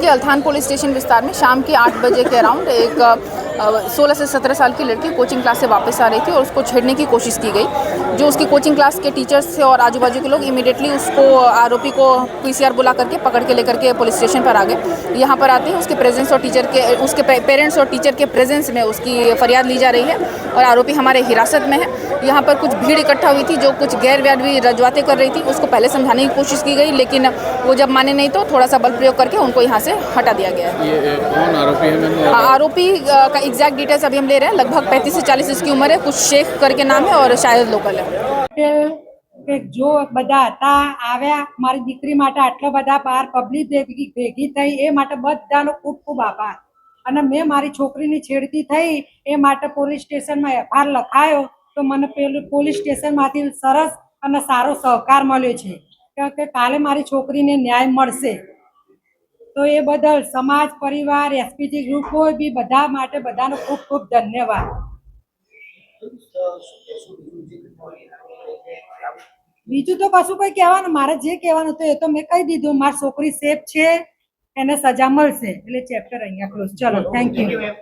के Althan police station विस्तार में शाम के 8 बजे के अराउंड एक 16 से 17 साल की लड़की कोचिंग क्लास से वापस आ रही थी और उसको छेड़ने की कोशिश की गई। जो उसकी कोचिंग क्लास के टीचर्स थे और आजू बाजू के लोग इमीडिएटली उसको आरोपी को पीसीआर बुला करके पकड़ के लेकर के पुलिस स्टेशन पर आ गए। यहाँ पर आते ही उसके प्रेजेंस और उसके पेरेंट्स और टीचर के प्रेजेंस में उसकी फरियाद ली जा रही है और आरोपी हमारे हिरासत में है। यहाँ पर कुछ भीड़ इकट्ठा हुई थी जो कुछ गैर वाजबी रजवातें कर रही थी। उसको पहले समझाने की कोशिश की गई, लेकिन वो जब माने नहीं तो थोड़ा सा बल प्रयोग करके उनको यहाँ से हटा दिया गया है। ये कौन आरोपी है? आरोपी का एग्जैक्ट डिटेल्स अभी हम ले रहे हैं। लगभग 35 से 40 इसकी उम्र है। कुछ शेख करके नाम है और शायद लोकल है। કે જો બધા હતા આવ્યા મારી દીકરી માટે આટલા બધા પાર પબ્લિક ભેગી થઈ એ માટે બધાનો ખૂબ ખૂબ આભાર અને મેં મારી છોકરીની છેડતી થઈ એ માટે પોલીસ સ્ટેશનમાં એફઆઈઆર લખાયો તો મને પેલું પોલીસ સ્ટેશનમાંથી સરસ અને સારો સહકાર મળ્યો છે કે કાલે મારી છોકરીને ન્યાય મળશે। તો એ બદલ સમાજ પરિવાર એસપીજી ગ્રુપ કોઈ બી બધા માટે બધાનો ખૂબ ખૂબ ધન્યવાદ। બીજું તો કશું કઈ કહેવાનું મારે જે કહેવાનું હતું એ તો મેં કહી દીધું। મારી છોકરી સેફ છે, એને સજા મળશે એટલે ચેપ્ટર અહીંયા ક્લોઝ। ચલો, થેન્ક યુ।